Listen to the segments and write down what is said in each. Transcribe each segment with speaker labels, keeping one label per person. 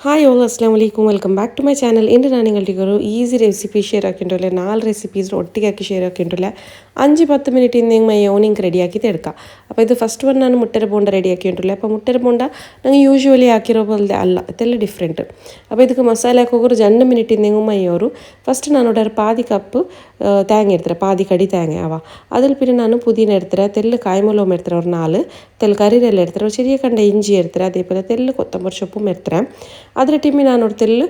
Speaker 1: Hi all ಅಸ್ಲಾಂ ವಲೈಕುಮ್ welcome back to my channel. ಇಂದು ನಾನು ನಿങ്ങളുടെ ಈಸಿ ರೆಸಿಪಿ ಶೇರ್ ಹಾಕಿಂಟಲ್ಲ 4 റെസിപ്പീസ് ഒട്ടിಗೆ ಹಾಕಿ ಶೇರ್ ಹಾಕಿಂಟಲ್ಲ 5-10 മിനിറ്റിന് നിങ്ങൾ ഓണിങ് റെഡിയാക്കി എടുക്കാം. അപ്പോൾ ഇത് ഫസ്റ്റ് വൺ ನಾನು മുട്ടര ബോണ്ട റെഡിയാക്കി ഉണ്ടല്ലോ. അപ്പോൾ മുട്ടര ബോണ്ട ഞങ്ങൾ യൂഷ്വലി ಹಾಕಿರೋ പോലെ ಅಲ್ಲ ಇದೆಲ್ಲ ಡಿಫ್ರೆಂಟ್. അപ്പോൾ ಇದಕ್ಕೆ ಮಸಾಲೆ ಹಾಕೋರು 2 മിനിറ്റിന് നിങ്ങൾ മയ്യോರು ಫಸ್ಟ್ ನಾನು ഒരു പാതി കപ്പ് തേങ്ങ എടുത്തരാം, പാതി കടി തേങ്ങ ആവാം. അതിൽ പിന്നെ ನಾನು പുതിന എടുത്തരാം, തെല്ല് കായ്മുളകും എടുത്തരാം ഒരു 4, തെല്ല് കറിയിലെല്ലാം എടുത്തരാം, ഒരു ചെറിയ കണ്ട ഇഞ്ചി എടുത്തരാം, അതേപോലെ തെല്ല് കൊത്തമ്പരി ಸೊಪ್ಪും എടുത്തരാം. ಅದರ ಟೀಮಿ ನಾನು ഒരു തെല്ല്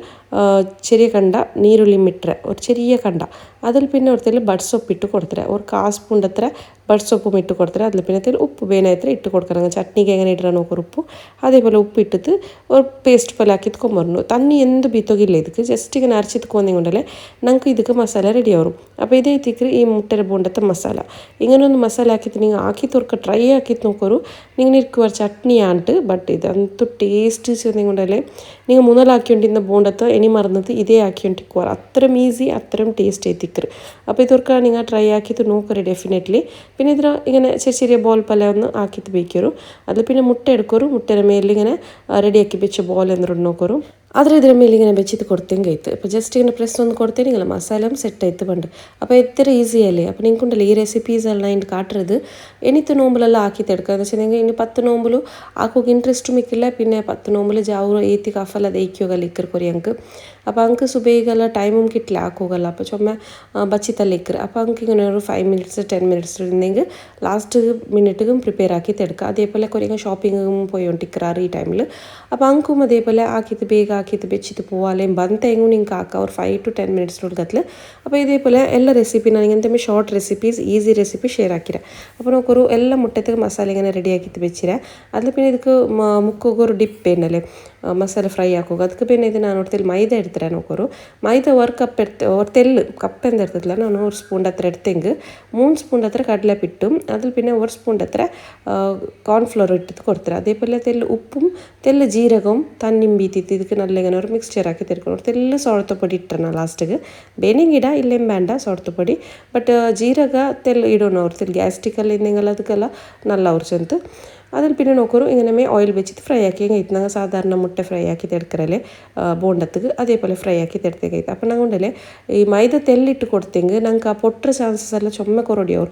Speaker 1: ചെറിയ കണ്ട നീരുള്ളി മിട്ടര ഒരു ചെറിയ കണ്ട അതിൽ പിന്നെ ഒരു തെല്ല് ബഡ് സೊಪ್ಪು ഇട്ട് കൊടുത്തരാം, ഒരു 1/4 സ്പൂൺ അത്ര ബഡ് സೊಪ್ಪും ഇട്ട് കൊടുത്തരാം. അതിൽ പിന്നെ തെല്ല് ഉപ്പ് ಬೇನಾಯ್ತು ಇಟ್ಟು ಕೊಡ್ತಾರೆ. ಚಟ್ನಿಗೆ ಹೆಂಗೆ ಇಡ್ರ ನೋಕರು ಉಪ್ಪು അതേപോലെ ഉപ്പ് ഇട്ടിട്ട് ഒരു പേസ്റ്റ് പോലെ ആക്കിയിട്ട് കൊണ്ടുവരണം. തന്നി എന്ത് ബീത്തോಗಿಲ್ಲ ಇದಕ್ಕೆ ಜಸ್ಟ್ ಈಗ അരച്ചിട്ടുകൊണ്ടെങ്കിലേ ഞങ്ങൾക്ക് ಇದಕ್ಕೆ മസാല റെഡി ആവും. അപ്പോൾ ഇതേ തിക്ക് ഈ മുട്ടര ബോണ്ടത്തെ മസാല ഇങ്ങനെ ಒಂದು ಮಸಾಲೆ ಹಾಕಿತ್ತು ನೀವು ಹಾಕಿ ತುರ್ಕ ಟ್ರೈ ಹಾಕಿತ್ತು ನೋಕೋರು നിങ്ങൾ ഇരിക്കുവാർ ചട്നി ആണ്ട്. ബട്ട് ഇದಂತೂ ടേസ്റ്റ് ചെന്നുകൊണ്ടല്ലേ നിങ്ങൾ മൂന്നാല് ആക്കിക്കൊണ്ടിരുന്ന ബോണ്ടത്ത് ഇനി മറന്നത് ഇതേ ആക്കിക്കൊണ്ടിരിക്കുവാർ. അത്രയും ഈസി അത്രയും ടേസ്റ്റ് എത്തിക്കറ്. അപ്പോൾ ഇതൊക്കെ നിങ്ങൾ ട്രൈ ആക്കിയിട്ട് നോക്കറ് ഡെഫിനെറ്റ്ലി. പിന്നെ ഇതിൽ ഇങ്ങനെ ചെറിയ ചെറിയ ബോൾ പല ഒന്ന് ആക്കിയിട്ട് ಬೇಕರು. അതിൽ പിന്നെ മുട്ട എടുക്കರು, മുട്ടയുടെ മേലിൽ ഇങ്ങനെ റെഡിയാക്കി വെച്ച ബോൾ എന്നുള്ള നോക്കರು ಆದರೆ ಇದರ ಮೇಲೆ ಇങ്ങനെ വെച്ചിട്ട് കൊടുത്തെങ്കിൽ ആയിട്ട് അപ്പോൾ ജസ്റ്റ് ഇങ്ങനെ പ്രസ് ഒന്ന് കൊടുത്തേ നിങ്ങൾ മസാലയും സെറ്റ് ആയിട്ട് പണ്ട്. അപ്പോൾ എത്ര ഈസി അല്ലേ. അപ്പോൾ നിങ്ങൾക്കുണ്ടല്ലോ ഈ റെസിപ്പീസ് എല്ലാം ഇതിൻ്റെ കാട്ടുന്നത് എനിത്ത് നോമ്പിലെല്ലാം ആക്കിയിട്ട് എടുക്കുക എന്ന് വെച്ചിട്ടുണ്ടെങ്കിൽ ഇനി 10 നോമ്പിലും ആക്കുക ഇൻട്രസ്റ്റും ഇക്കില്ല. പിന്നെ 10 നോമ്പിൽ ജാവൂർ ഏത്തി കഫല്ല ദയിക്കുകയല്ല ഇക്കർ കൊറി ഞങ്ങൾക്ക്. അപ്പോൾ അങ്ങക്ക് സുബൈಗೆಲ್ಲ ടൈമും കിട്ടില്ല ആക്കുകയല്ല. അപ്പോൾ ചുമ്മാ ബച്ചിത്തല്ല ഇക്കറ്. അപ്പോൾ അങ്ങക്ക് ഇങ്ങനെ ഒരു 5 മിനിറ്റ്സ് 10 മിനിറ്റ്സ് ഇരുന്നെങ്കിൽ ലാസ്റ്റ് മിനിറ്റും പ്രിപ്പയർ ആക്കിയിട്ട് എടുക്കുക. അതേപോലെ കുറേ ഷോപ്പിങ്ങും പോയോണ്ടിക്കറാറ് ഈ ടൈമിൽ. അപ്പോൾ അങ്ങക്കും അതേപോലെ ആക്കിയിട്ട് ಬೇಗ ಹಾಕಿದ್ದು ಬೆಚ್ಚಿದ್ದು ಪೋವಾಲೆ ಬಂತ ಹೆಂಗೂ ನಿಂಗೆ ಹಾಕ ಅವ್ರು 5 to 10 ಮಿನಿಟ್ಸ್ ನೋಡ್ಗತ್ಲೆ. അപ്പോൾ ഇതേപോലെ എല്ലാ റെസിപ്പി ನಾನು ಎಂತ short recipes easy recipe share ആക്കിര. അപ്പോൾ നോക്കൊരു ಎಲ್ಲ മുട്ടത്തേക്ക് മസാല ഇങ്ങനെ റെഡി ആക്കിയിട്ട് വെച്ചിര. അതിൽ പിന്നെ ಇದಕ್ಕೆ മുക്കൊരു ഡിപ്പ് ಏನല്ലേ ಮಸಾಲೆ ಫ್ರೈ ಹಾಕೋದು. ಅದಕ್ಕೆ പിന്നെ ಇದು ನಾನು ഒരു ತೆಲ್ಲು ಮೈದಾ എടുത്തിരാ നോക്കൊരു ಮೈದಾ 1 ಕಪ್ ഒരു തെല്ല് കപ്പ് എന്ത് എടുത്തില്ല ನಾನು 1 സ്പൂൺ അത്ര എടുത്തെങ്കിൽ 3 സ്പൂൺ അത്ര കടലപ്പിട്ടും അതിൽ പിന്നെ 1 സ്പൂൺ അത്ര കോൺഫ്ലോർ ഇട്ടിട്ട് കൊടുത്തിര. അതേപോലെ തെല്ല് ഉപ്പും തെല്ല് ജീരകവും തന്നിയും ബീത്തിട്ട് ಇದಕ್ಕೆ നല്ല ഇങ്ങനെ ഒരു മിക്സ്ചർ ആക്കി തിരക്കണം. ഒരു തെല്ല് സോളത്തൊപ്പൊടി ഇട്ടണം ലാസ്റ്റിಗೆ. ಬೇನಿಂಗ್ ಇಡ ಇಲ್ಲೇം ಬೇಡ ಸೋಡ್ತುಪೊಡಿ. ಬಟ್ ಜೀರಗ ತೆಲ್ಲು ಇಡೋಣ ಅವ್ರು ತೆಲ್ಲು ಗ್ಯಾಸ್ಟಿಕಲ್ಲಿ ಇದ್ದಂಗೆಲ್ಲ ಅದಕ್ಕೆಲ್ಲ നല്ല ഉറച്ചെന്ത്. അതിൽ പിന്നെ നോക്കറു ഇങ്ങനെ ഓയിൽ വെച്ചിട്ട് ഫ്രൈ ആക്കി കഴിത്ത് ഞങ്ങൾ സാധാരണ മുട്ട ഫ്രൈ ആക്കി തെടുക്കറല്ലേ ബോണ്ടത്തേക്ക് അതേപോലെ ഫ്രൈ ആക്കി തെടുത്തേ കഴിത്ത്. അപ്പം ഞങ്ങൾ ഉണ്ടല്ലേ ഈ മൈദ തെല്ലിട്ട് കൊടുത്തെങ്കിൽ ഞങ്ങൾക്ക് ആ പൊട്ട ചാൻസസ് എല്ലാം ചുമ കുറടിയാവും.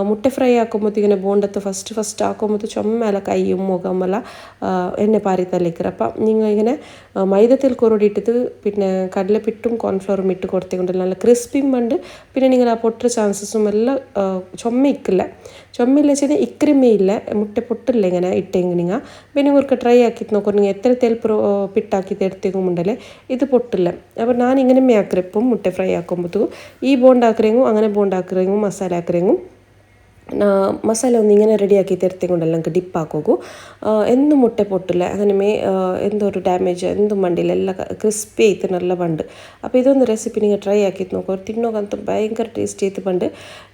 Speaker 1: മുട്ട ഫ്രൈ ആക്കുമ്പോൾ ഇങ്ങനെ ബോണ്ടത്ത് ഫസ്റ്റ് ആക്കുമ്പോൾ ചുമ അല്ല കൈയും മുഖം എല്ലാം എണ്ണ പാരി തല്ലിക്കറ. അപ്പം നിങ്ങൾ ഇങ്ങനെ മൈദത്തിൽ കുറടി ഇട്ടിട്ട് പിന്നെ കടലപ്പിട്ടും കോൺഫ്ലവറും ഇട്ട് കൊടുത്തേക്കൊണ്ടല്ല നല്ല ക്രിസ്പിയും ഉണ്ട്. പിന്നെ നിങ്ങൾ ആ പൊട്ട ചാൻസസും എല്ലാം ചുമ ഇക്കില്ല. ചുമയില്ല വെച്ചാൽ ഇക്കറിമേ ഇല്ല മുട്ട പൊട്ടില്ല ഇങ്ങനെ ഇട്ടെങ്കിൽ നിങ്ങൾ പിന്നെ ഇവർക്ക് ട്രൈ ആക്കിയിട്ട് നോക്കും. നിങ്ങൾ എത്ര തെൽ പിട്ടാക്കിയിട്ട് എടുത്തേക്കും ഉണ്ടല്ലേ ഇത് പൊട്ടില്ല. അപ്പോൾ ഞാൻ ഇങ്ങനെ ആക്കറിപ്പം മുട്ട ഫ്രൈ ആക്കുമ്പോഴത്തേക്കും ഈ ബോണ്ട് ആക്കറെങ്കും അങ്ങനെ ബോണ്ട് ആക്കറെങ്കും മസാല ആക്കറെങ്കും മസാല ഒന്ന് ഇങ്ങനെ റെഡിയാക്കി തെരത്തിക്കൊണ്ടല്ല നമുക്ക് ഡിപ്പാക്കോക്കൂ. എന്തും മുട്ട പൊട്ടില്ല അങ്ങനെ എന്തോ ഒരു ഡാമേജ് എന്തും വണ്ടിയില്ല എല്ലാം ക്രിസ്പി ആയിട്ട് നല്ല പണ്ട്. അപ്പോൾ ഇതൊന്ന് റെസിപ്പി നിങ്ങൾ ട്രൈ ആക്കിയിട്ട് നോക്കുക. തിന്നോക്കಂತ ഭയങ്കര ടേസ്റ്റ് ആയിട്ട് പണ്ട്.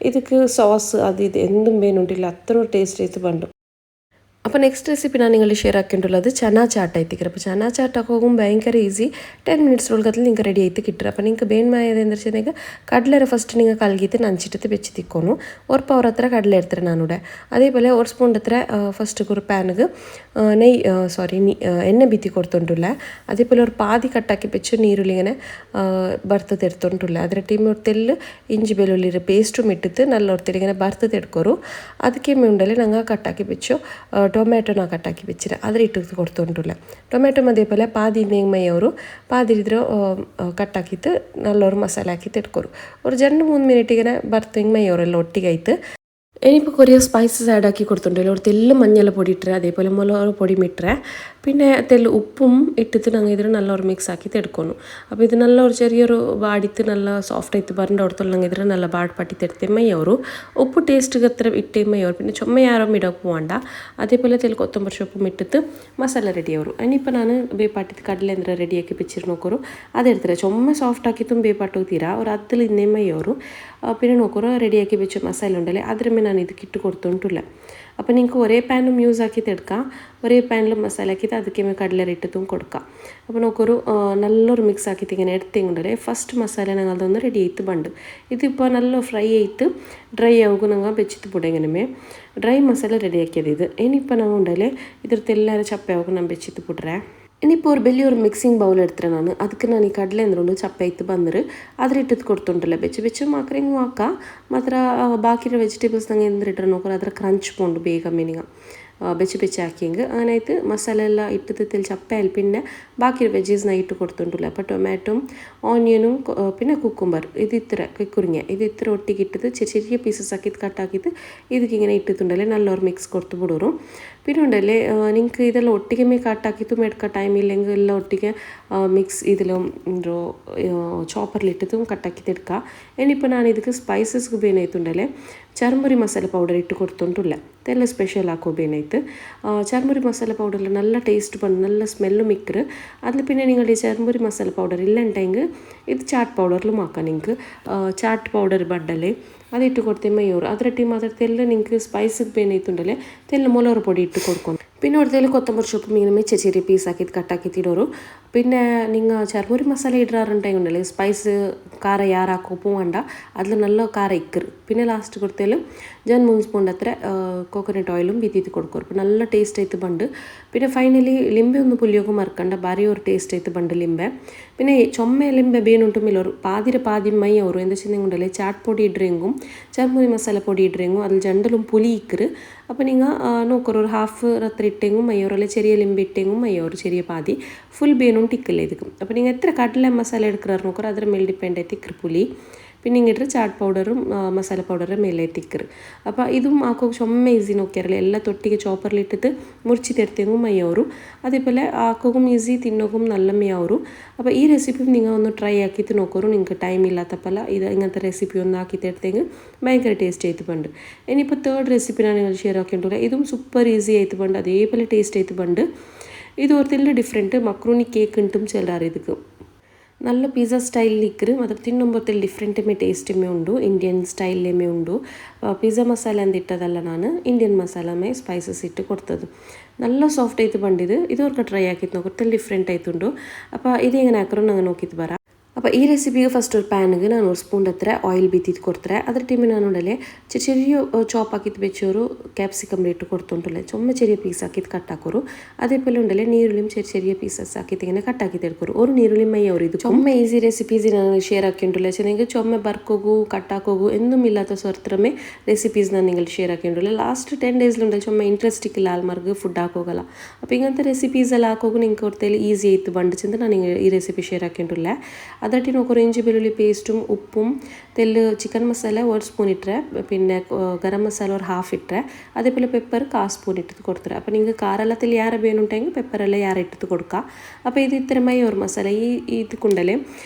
Speaker 1: ಇದಕ್ಕೆ സോസ് അത് ഇത് എന്തും വേണുണ്ടില്ല അത്ര ടേസ്റ്റ് ആയിട്ട് പണ്ട്. അപ്പോൾ നെക്സ്റ്റ് റെസിപ്പി ഞാൻ നിങ്ങൾ ഷെയർ ആക്കിയിട്ടുള്ളത് ചനാ ചാട്ട് ആയിത്തിക്കറ. അപ്പോൾ ചനാ ചാട്ട് ആക്കുമ്പോൾ ഭയങ്കര ഈസി 10 മിനിറ്റ്സിനുള്ളിൽ നിങ്ങൾക്ക് റെഡി ആയിട്ട് കിട്ടുക. അപ്പോൾ നിങ്ങൾക്ക് ಬೇನ್ಮಾയത് എന്താ വെച്ചിട്ടുണ്ടെങ്കിൽ കടലര ഫസ്റ്റ് നിങ്ങൾ കലകിയിട്ട് നനച്ചിട്ട് വെച്ച് തിക്കോണു. ഒരു പവർ അത്ര കടല എടുത്തിട്ട് ഞാനിവിടെ അതേപോലെ ഒരു സ്പൂൺ അത്ര ഫസ്റ്റ് ഒരു പാനിಗೆ എണ്ണ ബീത്തി കൊടുത്തോണ്ടില്ല. അതേപോലെ ഒരു പാതി കട്ടാക്കി വെച്ച് നീരുള്ളി ഇങ്ങനെ ಬರ್ತದೆ എടുത്തോണ്ടില്ല. ಅದರ ಟೀಮ್ ഒരു തെല്ല് ഇഞ്ചി ಬೆಳ್ಳುಳ್ಳಿ പേസ്റ്റും ഇട്ടിട്ട് നല്ല ഒരു ഇങ്ങനെ ಬರ್ತದೆ എടുക്കോರು. ಅದಕ್ಕೆ ಉಂಡಲ್ಲಿ ನಂಗೆ ಕಟ್ಟಾಕಿ വെച്ചു ಟೊಮ್ಯಾಟೊನ ಕಟ್ಟಾಕಿ ಬೆಚ್ಚಿರ ಅದ್ರ ಇಟ್ಟು ಕೊಡ್ತೊಂಡಿಲ್ಲ. ಟೊಮ್ಯಾಟೊ അതേപോലെ പാതി നെയ്മയോರು പാതി ಇದ್ರ ಕಟ್ಟಾಕಿತ್ತು നല്ലൊരു മസാല ആക്കിയിട്ട് എടുക്കോರು. ഒരു 2-3 മിനിറ്റ് ഇങ്ങനെ ബർത്തിങ്ങമയോരെല്ലാം ഒട്ടിಗೆ ആയിട്ട് ഇനിയിപ്പോൾ കുറേ സ്പൈസസ് ആഡ് ആക്കി കൊടുത്തിട്ടുണ്ടല്ലോ. ഒരു തെല്ല് മഞ്ഞൾപ്പൊടി ഇട്ടേ അതേപോലെ മുളക് പൊടി ഇട്ടേ പിന്നെ തെല്ല് ഉപ്പും ഇട്ടിട്ട് ഞങ്ങൾ ഇതിൽ നല്ലൊരു മിക്സ് ആക്കിയിട്ട് എടുക്കുന്നു. അപ്പോൾ ഇത് നല്ല ഒരു ചെറിയൊരു വാടിത്ത് നല്ല സോഫ്റ്റ് ആയിട്ട് പറഞ്ഞ അടുത്തുള്ള ഞങ്ങൾ ഇതിൽ നല്ല ബാട് പട്ടിത്ത് എടുത്തേമ്മയോರು ഉപ്പ് ടേസ്റ്റ് അത്ര ഇട്ടേമ്മയോರು പിന്നെ ചുമ ಯಾരും ഇടക്ക് പോകണ്ട. അതേപോലെ തെല്ല് കൊത്തമ്പരി സೊಪ್ಪും ഇട്ടിട്ട് മസാല റെഡിയാവും. ഇനിയിപ്പോൾ ഞാൻ ಬೇಪಾಟಿತ್ತು ಕಡಲೆ ಅಂದ್ರೆ ರೆಡಿಯಾಗಿ പിച്ചിട്ട് നോക്കರು അതെടുത്തിട്ട് ചുമ സോഫ്റ്റ് ആക്കിയിട്ടും ಬೇಪಾಟು തീരാ ഒരു അതിൽ ഇന്നേമ്മയോರು പിന്നെ നോക്കറോ റെഡിയാക്കി വെച്ച മസാല ഉണ്ടല്ലേ അതിരമേ ഞാൻ ഇത് കിട്ട് കൊടുത്തോണ്ടില്ല. അപ്പോൾ നിങ്ങൾക്ക് ഒരേ പാനും യൂസ് ആക്കിയിട്ട് എടുക്കാം. ഒരേ പാനിൽ മസാല ആക്കിയിട്ട് ಅದಕ್ಕೆ കടല ഇട്ടിട്ടും കൊടുക്കാം. അപ്പോൾ നോക്കൊരു നല്ലൊരു മിക്സ് ആക്കിയിട്ട് ഇങ്ങനെ എടുത്തേണ്ടല്ലേ ഫസ്റ്റ് മസാല ഞങ്ങൾ അതൊന്ന് റെഡി ആയിട്ട് ബണ്ട്. ഇതിപ്പോൾ നല്ല ഫ്രൈ ആയിട്ട് ഡ്രൈ ആകും ഞങ്ങൾ വെച്ചിട്ട് പൊടി ഇങ്ങനെ ಡ್ರೈ ಮಸಾಲೆ ರೆಡಿ ಹಾಕಿയത് ಇದು ಏನಿಪ್ಪ ನಾವು ಉಂಡಲೆ ಇದ್ರದ್ದು ಎಲ್ಲರ ಚಪ್ಪೆ ಹೋಗಿ ನಾನು ಬೆಚ್ಚಿತ್ತು ಬಿಟ್ರೆ ഇനിയിപ്പോൾ ഒരു വലിയൊരു മിക്സിംഗ് ബൗൾ എടുത്തിട്ട് ಅದಕ್ಕೆ ನಾನು ಈ ಕಡಲೆ ಅಂದ್ಕೊಂಡು ಚಪ್ಪೆ ಇತ್ತು ಬಂದರೆ ಅದ್ರ ಇಟ್ಟದ್ದು ಕೊಡ್ತುಂಟಲ್ಲ ಬೆಚ್ಚು ಮಾಕ್ರಿಂಗು ಹಾಕ ಮಾತ್ರ ಬಾಕಿರೋ ವೆಜಿಟೇಬಲ್ಸ್ ನಂಗೆ ಎಂದ್ರೆ ನೋಡ್ರೆ ಅದರ ಕ್ರಂಚ್ ಪೋಂಡು ಬೇಗ ಮೀನಿಂಗ ಬೆಚ್ಚು ಹಾಕಿಂಗ್ അങ്ങനായിട്ട് മസാല എല്ലാം ഇട്ടിട്ട് തെൽ ചപ്പയിൽ പിന്നെ ബാക്കി വെജീസ്ന ഇട്ട് കൊടുത്തിട്ടില്ല അപ്പോൾ ടൊമാറ്റോ ഓണിയനും പിന്നെ കുക്കുംബർ ഇത് ഇത്ര കുക്കുറിങ്ങ ഇത് ഇത്ര ഒട്ടിക്ക് ഇട്ടിട്ട് ചെറിയ പീസസ് ആക്കിയിട്ട് കട്ടാക്കിയിട്ട് ഇതിക്ക് ഇങ്ങനെ ഇട്ടിട്ടുണ്ടല്ലേ നല്ലൊരു മിക്സ് കൊടുത്ത് വിടും പിന്നെ ഉണ്ടല്ലേ നിങ്ങൾക്ക് ഇതെല്ലാം ഒട്ടിಗೆ കട്ടാക്കിയിട്ട് മെടുക്ക ടൈം ഇല്ലെങ്കിൽ എല്ലാം ഒട്ടിಗೆ മിക്സ് ഇതിലും ചോപ്പറിലിട്ടിട്ടും കട്ടാക്കിയിട്ട് എടുക്കുക ഇനിയിപ്പോൾ ഞാൻ ഇതിക്ക് സ്പൈസസ്ക്ക് ಬೇನಾಯ್ತುಂಡಲೆ ಚರ್ಮುರಿ ಮಸಾಲೆ ಪೌಡರ್ ಇಟ್ಟು ಕೊಡ್ತುಂಟುಲ್ಲ ತೆಲ್ಲ ಸ್ಪೆಷಲ್ ಹಾಕೋ ಬೇನಾಯ್ತು ಚರ್ಮುರಿ ಮಸಾಲೆ ಪೌಡರ್ಲ നല്ല ടേസ്റ്റ് ಬಂದು നല്ല സ്മെല്ലും മിക്കറ് അതിൽ പിന്നെ നിങ്ങളുടെ ചർമുരി മസാല പൗഡർ ഇല്ലെണ്ടെങ്കിൽ ഇത് ചാട്ട് പൗഡറിലും ആക്കാം നിങ്ങൾക്ക് ചാട്ട് പൗഡർ ബഡ്ഡല്ലേ അതിട്ട് കൊടുത്തേ മയ്യൂർ അതിരട്ടി മാത്രം തെല്ല നിങ്ങൾക്ക് സ്പൈസിಗೆ ಬೇನಾಯ್ತುಂಡಲೆ ತೆಲ್ಲ ಮೊಲೋರ പൊടി ഇട്ട് കൊടുക്കും പിന്നെ ഒരു കൊത്തമ്പരി സോപ്പും ഇങ്ങനെ ചെറിയ പീസാക്കിയിട്ട് കട്ടാക്കിയിട്ട് ഇടോರು പിന്നെ നിങ്ങൾ ചർമുരി മസാല ഇടാറുണ്ടെങ്കിലേ സ്പൈസ് ಖಾರ ಯಾರು ಹಾಕೋ വേണ്ട അതിൽ നല്ല ಖಾರ ഇക്കറ് പിന്നെ ലാസ്റ്റ് കൊടുത്തതിൽ ജൻ 3 സ്പൂൺ അത്ര കോക്കനട്ട് ഓയിലും ബീത്തിയിട്ട് കൊടുക്കും അപ്പോൾ നല്ല ടേസ്റ്റ് ആയിട്ട് ബണ്ട് പിന്നെ ഫൈനലി ലിംബೆ ഒന്ന് പുളിയൊക്കെ മറക്കണ്ട ഭാರಿ ഒരു ടേസ്റ്റ് ആയിട്ട് ബണ്ട് ലിംബೆ പിന്നെ ചൊമ്മ ലിംബೆ ಬೇನುಂಟುಮಿಲ್ಲ പാതി മൈ ಅವರು എന്താ വെച്ചിട്ടുണ്ടെങ്കിൽ ചാട്ട് പൊടി ഇടുറെങ്കും ചർമുരി മസാല പൊടി ഇടുറെങ്കും അതിൽ ജണ്ടലും പുളി ഇക്കറ് അപ്പോൾ നിങ്ങൾ നോക്കൊരു ഒരു ഹാഫ് അത്ര ഇട്ടെങ്കും മയ്യോറല്ല ചെറിയ ലിംബെ ഇട്ടെങ്കും മയ്യോറ് ചെറിയ പാതി ഫുൾ ಬೇನು ಟಿಕ್ಕಲ್ಲ ಇದಕ್ಕೆ അപ്പോൾ നിങ്ങൾ എത്ര കടല മസാല എടുക്കാറ് നോക്കറ് ಅದರ ಮೇಲೆ ಡಿಪೆಂಡ್ ಆಯ್ತು ಇಕ್ಕರು പുളി പിന്നെ ഇങ്ങോട്ട് ചാട്ട് പൗഡറും മസാല പൗഡറും മേലെ തിക്കറ് അപ്പോൾ ഇതും ആക്കോ ചൊമ്മ ഈസി നോക്കിയാറല്ലേ എല്ലാ തൊട്ടിಗೆ ചോപ്പറിലിട്ടിട്ട് മുറിച്ചിട്ടെടുത്തെങ്കും മയ്യോറും അതേപോലെ ആക്കും ഈസി തിന്നോക്കും നല്ല മയ്യാവറും അപ്പോൾ ഈ റെസിപ്പി നിങ്ങൾ ഒന്ന് ട്രൈ ആക്കിയിട്ട് നോക്കറു നിങ്ങൾക്ക് ടൈം ഇല്ലാത്തപ്പോൾ ഇത് ഇങ്ങനത്തെ റെസിപ്പി ഒന്ന് ആക്കിയിട്ട് എടുത്തെങ്കിൽ ഭയങ്കര ടേസ്റ്റ് ആയിട്ട് പണ്ട് ഇനിയിപ്പോൾ തേർഡ് റെസിപ്പി ഞാൻ നിങ്ങൾ ഷെയർ ആക്കിയിട്ടുള്ള ഇതും സൂപ്പർ ഈസി ആയിട്ട് പണ്ട് അതേപോലെ ടേസ്റ്റ് ആയിട്ട് പണ്ട് ഇത് ഓർത്തില്ല ഡിഫറെൻറ്റ് മക്രൂണി കേക്ക് ഉണ്ടും ചെല്ലാറ് ಇದಕ್ಕೆ നല്ല പിസ്സ സ്റ്റൈലിൽ ഇക്കറ് അത് തിന്നുമ്പോൾ ഡിഫറെൻറ്റുമേ ടേസ്റ്റുമേ ഉണ്ടു ഇന്ത്യൻ സ്റ്റൈലിലേമേ ഉണ്ടു പിസ്സ മസാല എന്തിട്ടതല്ല ನಾನು ಇಂಡಿಯನ್ ಮಸಾಲಮೇ ಸ್ಪೈಸಸ್ ಇಟ್ಟು ಕೊಡ್ತದ್ದು നല്ല സോഫ്റ്റ് ആയിട്ട് പണ്ടിത് ഇതൊക്കെ ട്രൈ ആക്കിയിട്ട് നോക്കത്തിൽ ഡിഫറെൻറ്റ് ആയിട്ടുണ്ടു അപ്പോൾ ഇത് എങ്ങനെ ആക്കറോ ഞങ്ങൾ നോക്കിയിട്ട് വരാം അപ്പോൾ ഈ റെസിപ്പിക്ക് ഫസ്റ്റ് ഒരു പാനിಗೆ ನಾನು ഒരു ಸ್ಪೂನ್ ಹತ್ರ ಆಯಿಲ್ ಬೀತಿದ್ದು ಕೊಡ್ತಾರೆ ಅದರ ಟೈಮಿಗೆ ನಾನು ಉಂಡಲೆ ചെറിയ ചോപ്പ് ആക്കിയിട്ട് വെച്ചൊരു ക്യാപ്സിക്കം ഇട്ട് കൊടുത്തുണ്ടല്ലേ ചുമ്മാ ചെറിയ പീസ് ആക്കിയിട്ട് കട്ടാക്കോರು അതേപോലെ ഉണ്ടല്ലേ നീരുള്ളിയും ചെറിയ പീസസ് ആക്കിയിട്ട് ഇങ്ങനെ കട്ടാക്കിയിട്ട് എടുക്കോರು ഒരു നീരുള്ളി മയ്യವರು ಇದು ചുമ്മാ ഈസി റെസിപ്പീസ് ನಾನು ഷെയർ ആക്കിയിട്ടുണ്ടല്ലേ നിങ്ങൾക്ക് ചുമ്മാ ബർക്കോഗു കട്ടാക്കോഗു എന്നും ഇല്ലാത്ത സ്വരത്രമേ റെസിപ്പീസ് ನಾನು നിങ്ങൾ ഷെയർ ആക്കിയിട്ടുണ്ടല്ലേ ലാസ്റ്റ് 10 ഡേയ്സിലുണ്ടല്ലേ ചുമ്മാ ഇൻട്രസ്റ്റ് ಇಲ್ಲ ആൾമാർക്ക് ഫുഡ് ಹಾಕೋಗಲ್ಲ അപ്പോൾ ഇങ്ങനത്തെ റെസിപ്പീസ് ಎಲ್ಲ ಹಾಕೋಗು നിങ്ങൾക്ക് ಹೊರತಲ್ಲಿ ಈಸಿ ಆಯ್ತು ಬಂಡಿಸಿಂದ ನಾನು ಈ ರೆಸಿಪಿ ಶೇರ್ ಆಕಿയിട്ടുണ്ടല്ലേ ಅದಕ್ಕೆ നോക്കൊരു ഇഞ്ചി വെളുള്ളി പേസ്റ്റും ഉപ്പും തെല്ല് ചിക്കൻ മസാല 1 സ്പൂൺ ഇട്ടേ പിന്നെ ഗരം മസാല ഒരു ഹാഫ് ഇട്ടേ അതേപോലെ പെപ്പർ 1/4 സ്പൂൺ ഇട്ടിട്ട് കൊടുത്തേ അപ്പോൾ നിങ്ങൾക്ക് കാരെല്ലാത്തിൽ ಯಾರ ಬೇನುಂಟೆങ്കിൽ പെപ്പറെല്ലാം ಯಾರ ಇಟ್ಟಿട്ട് കൊടുക്കുക അപ്പോൾ ഇത് ഇത്ര മൈയോർ മസാല ഈ ಇದಕ್ಕುಂಡಲೆ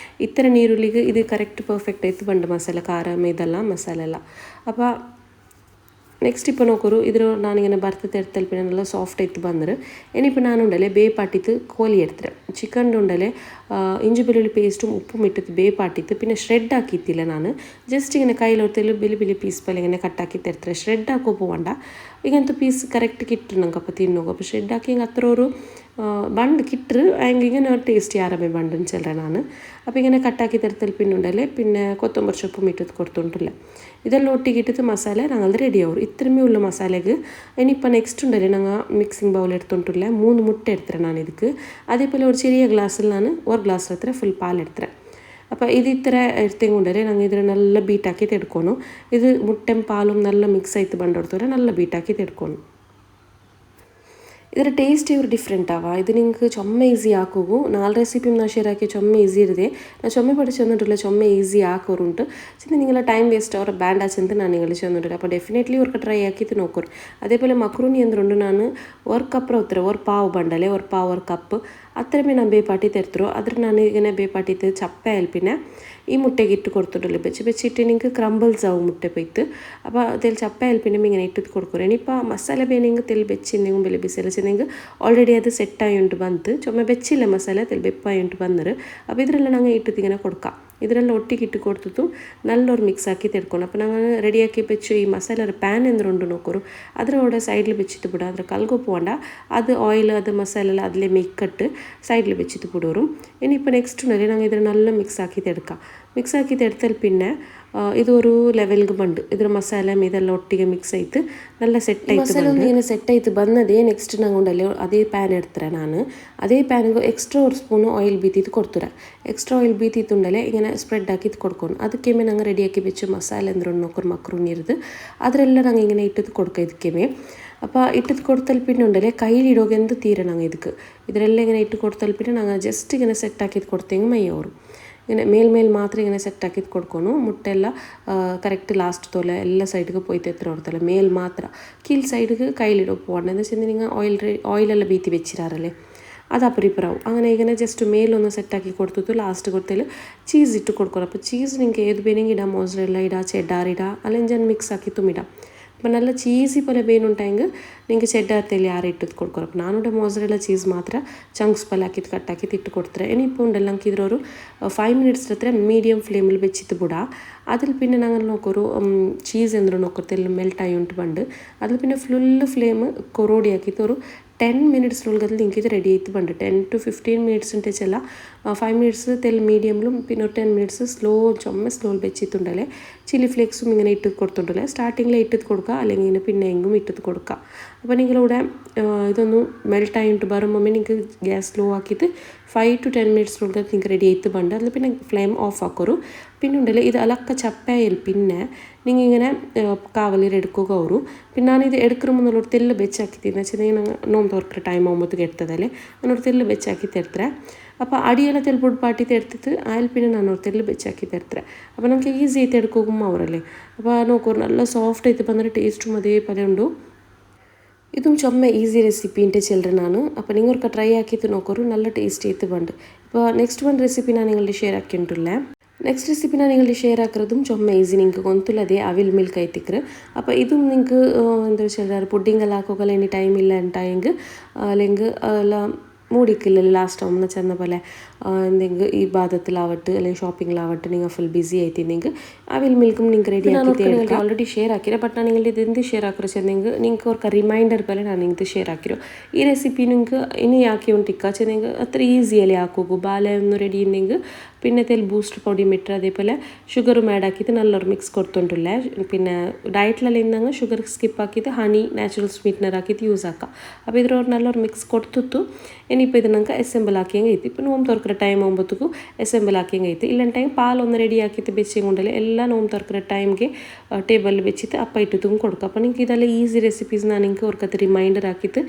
Speaker 1: ഇത്ര ನೀರುಳ್ಳಿಗೆ ಇದು ಕರೆಕ್ಟ್ ಪರ್ಫೆಕ್ಟ್ ಆಯ್ತು ಬಂಡ ಮಸಾಲ ಖಾರ ಇದೆಲ್ಲ ಮಸಾಲೆ ಎಲ್ಲ അപ്പോൾ ನೆಕ್ಸ್ಟ್ ഇപ്പോൾ നോക്കൊരു ഇതിൽ ഞാനിങ്ങനെ ഭർത്തത്തെടുത്താൽ പിന്നെ നല്ല സോഫ്റ്റ് ആയിട്ട് ಬಂದರೆ ഇനിയിപ്പോൾ ഞാനുണ്ടല്ലേ ಬೇಪಾಟಿത്ത് ಕೋಲಿ എടുത്തിട്ട് ചിക്കൻ്റെ ഉണ്ടല്ലേ ഇഞ്ചി വെളുള്ളി പേസ്റ്റും ഉപ്പും ഇട്ടിട്ട് ಬೇಪಾಟಿത്ത് പിന്നെ ഷ്രെഡ് ആക്കിയിട്ടില്ല ನಾನು ജസ്റ്റ് ഇങ്ങനെ കയ്യിലൊരുത്തിൽ വലിയ പീസ് പോലെ ഇങ്ങനെ കട്ടാക്കിയിട്ട് എടുത്തിട്ട് ഷ്രെഡ് ആക്കോ പോകണ്ട ഇങ്ങനത്തെ പീസ് കറക്റ്റ് കിട്ടണമെങ്കിൽ അപ്പോൾ തിന്നോക്കും അപ്പോൾ ഷ്രെഡ് ആക്കി അത്ര ഒരു ബണ്ട് കിട്ടറ് ആയെങ്കിൽ ഇങ്ങനെ ഒരു ടേസ്റ്റ് ಯಾರമേ ബണ്ടെന്ന് ചെല്ലറ ನಾನು അപ്പോൾ ഇങ്ങനെ കട്ടാക്കി തരത്തിൽ പിന്നെ ഉണ്ടല്ലേ പിന്നെ കൊത്തമ്പരി സോപ്പും ഇട്ടിട്ട് കൊടുത്തുണ്ടില്ല ഇതെല്ലാം ഒട്ടിക്ക് ഇട്ടിട്ട് മസാല ഞങ്ങൾ റെഡി ആവും ഇത്രമേ ഉള്ളൂ മസാലക്ക് ഇനിയിപ്പോൾ നെക്സ്റ്റ് ഉണ്ടല്ലേ ഞങ്ങൾ മിക്സിംഗ് ബൗൾ എടുത്തോണ്ടില്ല 3 മുട്ട എടുത്തേ ഞാൻ ഇതിക്ക് അതേപോലെ ഒരു ചെറിയ ഗ്ലാസ്സിൽ ഞാൻ ഒരു ഗ്ലാസ്സിൽ എത്ര ഫുൾ പാൽ എടുത്തേ അപ്പോൾ ഇത് ഇത്ര എടുത്തെങ്കൊണ്ടല്ലേ ഞങ്ങൾ ഇതിൽ നല്ല ബീറ്റാക്കിയിട്ട് എടുക്കണം ഇത് മുട്ടയും പാലും നല്ല മിക്സ് ആയിട്ട് ബണ്ടെടുത്തോടെ നല്ല ബീറ്റാക്കിയിട്ട് എടുക്കണം ಇದರ ಟೇಸ್ಟ್ ಇವರು ಡಿಫ್ರೆಂಟ್ ಅವ ಇದು ನಿಂಗೆ ಚೊಮ್ಮೆ ಈಸಿ ಹಾಕೋಗು 4 ರೆಸಿಪಿ ನಾನು ಶೇರ್ ಹಾಕಿ ಚೊಮ್ಮೆ ಈಸಿ ಇರಿದೆ ನಾನು ಚೊಮ್ಮೆ പഠിച്ചു വന്നിട്ടില്ല ചൊമ്മ ഈസി ആക്കോറുണ്ട് ചിന്ത നിങ്ങളെ ടൈം വേസ്റ്റ് അവരുടെ ബാൻഡ് ആച്ചെന്ന് ನಾನು ನಿಗಳಿಗೆ ചെന്നിട്ടില്ല അപ്പോൾ ഡെഫിനെറ്റ്ലി അവർക്ക് ട്രൈ ആക്കിയിട്ട് നോക്കോರು അതേപോലെ മക്രൂണി എന്തുകൊണ്ട് ನಾನು ಕಪ್ಪರ ಉತ್ತರ ഒരു ಪಾವು ಬಂಡಲೆ ഒരു ಪಾವು ഒരു ಕಪ್ അത്രമേ ഞാൻ ಬೇಪಾಟಿ തരുത്തോ അതിൽ ഞാൻ ഇങ്ങനെ ಬೇಪಾಟಿത്ത് ചപ്പ പിന്നെ ഈ മുട്ടയ്ക്ക് ഇട്ട് കൊടുത്തിട്ടില്ല വെച്ചിട്ട് നിങ്ങൾക്ക് ക്രംബിൾസ് ആവും മുട്ട പോയിട്ട് അപ്പോൾ അതിൽ ചപ്പ പിന്നെ ഇങ്ങനെ ഇട്ടിട്ട് കൊടുക്കും ഇനിയിപ്പോൾ മസാല ಬೇನೆങ്കിൽ തെൽ വെച്ചിരുന്നെങ്കിൽ ಬೆಲೆ ಬಿಸಿಲ್ಲ ചെന്നെങ്കിൽ ഓൾറെഡി അത് സെറ്റായിട്ട് ಬಂತು ചുമ വെച്ചില്ല മസാല തെൽ വെപ്പായിട്ട് ಬಂದರು അപ്പോൾ ഇതിലെല്ലാം ഞങ്ങൾ ഇട്ടിട്ട് ഇങ്ങനെ കൊടുക്കാം ಇದರೆಲ್ಲ ಒಟ್ಟಿಗೆ ಇಟ್ಟು ಕೊಡ್ತಿತ್ತು ನಲ್ಲೊರು ಮಿಕ್ಸ್ ಹಾಕಿ ತೆಡ್ಕೊಂಡು അപ്പോൾ ഞങ്ങൾ റെഡിയാക്കി വെച്ച് ഈ മസാല ഒരു പാൻ എന്തുകൊണ്ട് നോക്കൂ അതിലൂടെ സൈഡിൽ വെച്ചിട്ട് വിടുക അതിൽ കൽകോ പോകണ്ട അത് ഓയിൽ അത് മസാല എല്ലാം അതിലെ മെക്കിട്ട് സൈഡിൽ വെച്ചിട്ട് വിടുവരും ഇനിയിപ്പോൾ നെക്സ്റ്റ് ഉണ്ടല്ലേ ഞങ്ങൾ ഇതിൽ നല്ല മിക്സ് ആക്കി എടുക്കാം മിക്സ് ആക്കി എടുത്താൽ പിന്നെ ഇതൊരു ലെവലിಗೆ ಬಂದು ಇದರ ಮಸಾಲೆ ಇದೆಲ್ಲ ಒಟ್ಟಿಗೆ ಮಿಕ್ಸ್ ಆಯ್ತು നല്ല ಸೆಟ್ ಆಯ್ತು ಮಸಾಲೆ ಒಂದು ಏನು ಸೆಟ್ ಆಯ್ತು ಬಂದದೇ ನೆಕ್ಸ್ಟ್ ನಂಗೆ ಉಂಡಲ್ಲಿ ಅದೇ ಪ್ಯಾನ್ ಇಡ್ತಾರೆ ನಾನು ಅದೇ ಪ್ಯಾನಿಗೆ ಎಕ್ಸ್ಟ್ರಾ ಒಂದು ಸ್ಪೂನು ಆಯಿಲ್ ಬೀತಿದ್ದು ಕೊಡ್ತಾರೆ ಎಕ್ಸ್ಟ್ರಾ ಆಯಿಲ್ ಬೀತಿತ್ತು ಉಂಡಲೆ ಇങ്ങനെ ಸ್ಪ್ರೆಡ್ ಹಾಕಿದ್ದು ಕೊಡ್ಕೊಂಡು ಅದಕ್ಕೇಮೆ ನಂಗೆ ರೆಡಿಯಾക്കി വെച്ച് മസാല ಅಂದ್ರೆ നോക്കൊരു മക്രൂണി ഇരുത് ಅದರೆಲ್ಲ ನಂಗೆ ഇങ്ങനെ ഇട്ടത് കൊടുക്കുക ಇದಕ್ಕೇമೆ അപ്പോൾ ഇട്ടത് കൊടുത്താൽ പിന്നെ ഉണ്ടല്ലേ കയ്യിലിടുക എന്ത് തീരണം ಇದಕ್ಕೆ ಇದರೆಲ್ಲ ഇങ്ങനെ ഇട്ട് കൊടുത്താൽ പിന്നെ ನಂಗೆ ಜಸ್ಟ್ ഇങ്ങനെ ಸೆಟ್ ಹಾಕಿದ್ದು ಕೊಡ್ತೇವೆ ಮೈಯವರು ഇങ്ങനെ മേൽ ಮಾತ್ರ ഇങ്ങനെ ಸೆಟ್ ಹಾಕಿದ್ದು ಕೊಡ್ಕೊಂಡು ಮುಟ್ಟೆ ಎಲ್ಲ ಕರೆಕ್ಟ್ ಲಾಸ್ಟ್ തോല ಎಲ್ಲ ಸೈಡ್ಗೆ പോയിട്ട് എത്ര കൊടുത്തല്ല മേൽ ಮಾತ್ರ കീഴ് സൈഡിಗೆ കയ്യിലിടുക പോകണം എന്ന് വെച്ചാൽ നിങ്ങൾ ഓയിലെല്ലാം ബീത്തി വെച്ചിരാറല്ലേ അത് അപ്പുറം അങ്ങനെ ഇങ്ങനെ ജസ്റ്റ് മേലൊന്ന് സെറ്റാക്കി കൊടുത്തിട്ട് ലാസ്റ്റ് കൊടുത്തതിൽ ചീസ് ഇട്ട് കൊടുക്കണം അപ്പോൾ ചീസ് നിങ്ങൾക്ക് ഏത് വേണമെങ്കിൽ ഇടാം മോസറെല്ല ഇടാം ചെഡാർ ഇടാം അല്ലെങ്കിൽ മിക്സ് ആക്കിയിട്ടും ഇടാം അപ്പോൾ നല്ല ಚೀಸಿ പോലെ ಬೇನುಂಟಾയെങ്കിൽ ನಿಮಗೆ ಚೆಡ್ಡಾರ್ ತೆಲಿ ಯಾರು ಇಟ್ಟದ್ದು ಕೊಡ್ಕೊರು അപ്പോൾ ನಾನುಂಡೆ മോസറെಲ್ಲ ಚೀಸ್ ಮಾತ್ರ ಚಂಕ್ಸ್ പോലെ ആക്കിയിട്ട് കട്ടാക്കിയിട്ട് ഇട്ട് കൊടുത്തേ ഇനിയിപ്പോൾ ഉണ്ടല്ലോ നമുക്ക് ഇതൊരു 5 മിനിറ്റ്സ് അത്ര മീഡിയം ഫ്ലെയിമിൽ വെച്ചിട്ട് ಬಿಡ അതിൽ പിന്നെ ഞങ്ങൾ നോക്കൊരു ചീസ് എന്തൊരു നോക്കത്തെല്ലാം മെൽട്ടായി ഉണ്ട് പണ്ട് അതിൽ പിന്നെ ഫുള്ള് ഫ്ലെയിം കൊറോടി ആക്കിയിട്ട് ഒരു 10 മിനിറ്റ്സിനുള്ളിൽ നിങ്ങൾക്ക് ഇത് റെഡി ആയിട്ട് പണ്ട് 10 to 15 മിനിറ്റ്സിൻ്റെ ചെല്ല 5 മിനിറ്റ്സ് തെൽ മീഡിയമിലും പിന്നെ ഒരു 10 മിനിറ്റ്സ് സ്ലോ വെച്ചിട്ടുണ്ടല്ലേ ചില്ലി ഫ്ലേക്സും ഇങ്ങനെ ഇട്ട് കൊടുത്തിട്ടുണ്ടല്ലേ സ്റ്റാർട്ടിങ്ങിൽ ഇട്ടത് കൊടുക്കുക അല്ലെങ്കിൽ ഇങ്ങനെ പിന്നെ എങ്കും ഇട്ടത് കൊടുക്കുക അപ്പോൾ നിങ്ങളിവിടെ ഇതൊന്ന് മെൽട്ടായിട്ട് വരുമ്പോൾ നിങ്ങൾക്ക് ഗ്യാസ് സ്ലോ ആക്കിയിട്ട് 5 to 10 മിനിറ്റ്സിനുള്ളിൽ നിങ്ങൾക്ക് റെഡി ആയിട്ട് പണ്ട് അതിൽ പിന്നെ ഫ്ലെയിം ഓഫ് ആക്കൊരു പിന്നെ ഉണ്ടല്ലേ ഇത് അലക്ക ചപ്പയിൽ പിന്നെ നിങ്ങൾ ഇങ്ങനെ കാവലിൽ എടുക്കുക ಅವರು പിന്നെ ഞാനിത് എടുക്കുന്ന മുന്നോട്ട് തെല്ല് വെച്ചാക്കി എന്ന് വെച്ചാൽ നിങ്ങൾ നോമ്പ് തുറക്കുന്ന ടൈം ആകുമ്പോഴത്തേക്ക് എടുത്തതല്ലേ ഞാനൊരു തെല്ല് വെച്ചാക്കി തരുത്തേ അപ്പോൾ അടിയെല്ലാം തെൽപ്പൊട്ട് പാട്ടിട്ട് എടുത്തിട്ട് അതിൽ പിന്നെ ഞാനൊരു തെല്ല് വെച്ചാക്കി തരുത്തേ അപ്പോൾ നമുക്ക് ഈസി ആയിട്ട് എടുക്കും അവരല്ലേ അപ്പോൾ നോക്കൂ നല്ല സോഫ്റ്റ് ആയിട്ട് വന്നിട്ട് ടേസ്റ്റും അതേപോലെ ഉണ്ടു ഇതും ചുമ്മാ ഈസി റെസിപ്പീൻ്റെ ചിൽഡ്രനാണ് അപ്പോൾ നിങ്ങൾക്ക് ട്രൈ ആക്കിയിട്ട് നോക്കൊരു നല്ല ടേസ്റ്റ് ആയിട്ട് ഉണ്ട് ഇപ്പോൾ നെക്സ്റ്റ് വൺ റെസിപ്പി ഞാൻ നിങ്ങളുടെ ഷെയർ ആക്കിയിട്ടുള്ള ನೆಕ್ಸ್ಟ್ ರೆಸಿಪಿ ನಾನು ನಿങ്ങളുടെ ಶೇರ್ ಹಾಕಿರೋದು ಚೊಮ್ಮೆ ಈಸಿ ನಿಂಗೆ ಗೊಂತುಲದೆ ಅವಿಲ್ ಮಿಲ್ಕ್ ಐತಿಕ್ರೆ അപ്പോൾ ഇതും നിങ്ങൾക്ക് എന്താ വെച്ചാൽ പുഡിങ്ങെല്ലാം ആക്കുക ഇനി ടൈം ഇല്ല ഉണ്ടായെങ്കിൽ അല്ലെങ്കിൽ എല്ലാം മൂടിക്കില്ലല്ലോ ലാസ്റ്റ് ആവുമ്പോൾ ചെന്ന പോലെ എന്തെങ്കിലും ഈ ഭാഗത്തിലാവട്ടെ അല്ലെങ്കിൽ ഷോപ്പിങ്ങിലാവട്ടെ നിങ്ങൾ ഫുൾ ബിസി ആയിട്ടില്ലെങ്കിൽ അവിൽ മിൽക്കും നിങ്ങൾക്ക് റെഡി ആക്കി ഓൾറെഡി ഷെയർ ആക്കിയത് ബട്ട് ನಾನು ನಿങ്ങളുടെ ಇದೆಂದು ಶೇರ್ ಹಾಕಿರೋ ಚೆಂದಂಗೆ നിങ്ങൾക്ക് ಅವ್ರ ರಿಮೈಂಡರ್ പോലെ ನಾನು ನಿಂಗೆ ಶೇರ್ ಹಾಕಿರೋ ಈ ರೆಸಿಪಿ നിങ്ങൾക്ക് ഇനി ആക്കി ഉണ്ടിക്ക ചെന്നെങ്കിൽ അത്ര ഈസിയല്ലേ ആക്കുക ബാല ഒന്ന് റെഡി ഉണ്ടെങ്കിൽ പിന്നെ തെൽ ബൂസ്റ്റ് പൊടിയും ഇട്ട് അതേപോലെ ഷുഗറും ആഡ് ആക്കിയിട്ട് നല്ലൊരു മിക്സ് കൊടുത്തോണ്ടില്ലേ പിന്നെ ഡയറ്റിലെല്ലാം ഇന്നെങ്കിൽ ഷുഗർ സ്കിപ്പ് ആക്കിയിട്ട് ഹണി നാച്ചുറൽ സ്വീറ്റ്നർ ആക്കിയിട്ട് യൂസ് ആക്കാം അപ്പോൾ ഇതിലൊരു നല്ലൊരു മിക്സ് കൊടുത്തിട്ടു ഇനിയിപ്പോൾ ഇത് നമുക്ക് അസെമ്പിൾ ആക്കിയെങ്കിൽ എത്തി ഇപ്പോൾ നോമ്പ് തുറക്കുന്ന ടൈം ആകുമ്പോഴത്തേക്കും അസെമ്പിൾ ആക്കിയെങ്കിൽ എത്തി ഇല്ലാണ്ടെങ്കിൽ പാലൊന്ന് റെഡി ആക്കിയിട്ട് വെച്ചും കൊണ്ടല്ലേ എല്ലാ നോമ്പ് തുറക്കുന്ന ടൈമിಗೆ ടേബിളിൽ വെച്ചിട്ട് അപ്പം ഇട്ടിട്ടും കൊടുക്കുക അപ്പോൾ നിങ്ങൾക്ക് ഇതെല്ലാം ഈസി റെസിപ്പീസ് ഞാൻ നിങ്ങൾക്ക് ഓർക്കത്ത് റിമൈൻഡർ ആക്കിയിട്ട്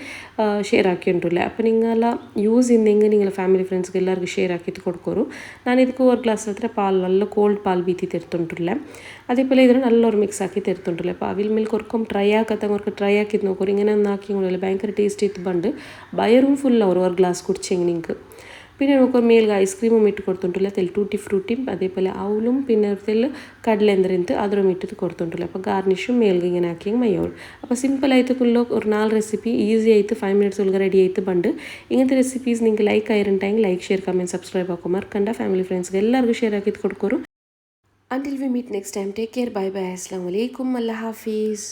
Speaker 1: ഷെയർ ആക്കിയിട്ടുണ്ടല്ലേ അപ്പോൾ നിങ്ങളെല്ലാം യൂസ് ചെയ്യുന്നെങ്കിൽ നിങ്ങളുടെ ഫാമിലി ഫ്രണ്ട്സ്ಗೆ ಎಲ್ಲರಿಗೂ ಶೇರ್ ಆಕಿಟ್ಟು ಕೊಡ್ಕೋರು ನಾನು ಇದಕ್ಕೆ ഒരു ಗ್ಲಾಸ್ ಹತ್ರ പാൽ നല്ല കോൾഡ് പാൽ ബീത്തി തരുത്തുണ്ടില്ല അതേപോലെ ഇതിന് നല്ലൊരു മിക്സ് ആക്കി തരുത്തുണ്ടില്ല അപ്പോൾ അവിൽ മിൽക്ക് ഓർക്കും ട്രൈ ആക്കത്തവർക്ക് ട്രൈ ആക്കിയിട്ട് നോക്കും ഇങ്ങനെ ഒന്ന് ആക്കിക്കൊണ്ടല്ലേ ഭയങ്കര ടേസ്റ്റ് ആയിട്ട് പണ്ട് വയറും ഫുൾ അവർ ഒരു ഗ്ലാസ് കുടിച്ചെങ്കിൽ നിങ്ങൾക്ക് പിന്നെ നമുക്ക് മേൽಗೆ ഐസ്ക്രീമും ഇട്ട് കൊടുത്തിട്ടില്ല തെൽ ടൂട്ടി ഫ്രൂട്ടിയും അതേപോലെ ഔലും പിന്നെ തെൽ കടല എന്തിട്ട് അതും ഇട്ടിട്ട് കൊടുത്തിട്ടില്ല അപ്പോൾ ഗാർണിഷും മേൽಗೆ ഇങ്ങനെ ആക്കിയെങ്കിൽ മയ്യോൾ അപ്പോൾ സിമ്പിളായിട്ട് ഫുള്ള് ഒരു 4 റെസിപ്പി ഈസി ആയിട്ട് 5 മിനിറ്റ്സ് ഉള്ളിൽ റെഡി ആയിട്ട് പണ്ട് ഇങ്ങനത്തെ റെസിപ്പീസ് നിങ്ങൾക്ക് ലൈക്ക് ആയിട്ടുണ്ടെങ്കിൽ ലൈക്ക് ഷെയർ കമൻറ്റ് സബ്സ്ക്രൈബ് ആക്കും മറക്കണ്ട ഫാമിലി ഫ്രണ്ട്സ്ಗೆ എല്ലാവർക്കും ഷെയർ ആക്കിയിട്ട് കൊടുക്കോರು until we meet next time take care bye bye assalamu alaikum allah hafiz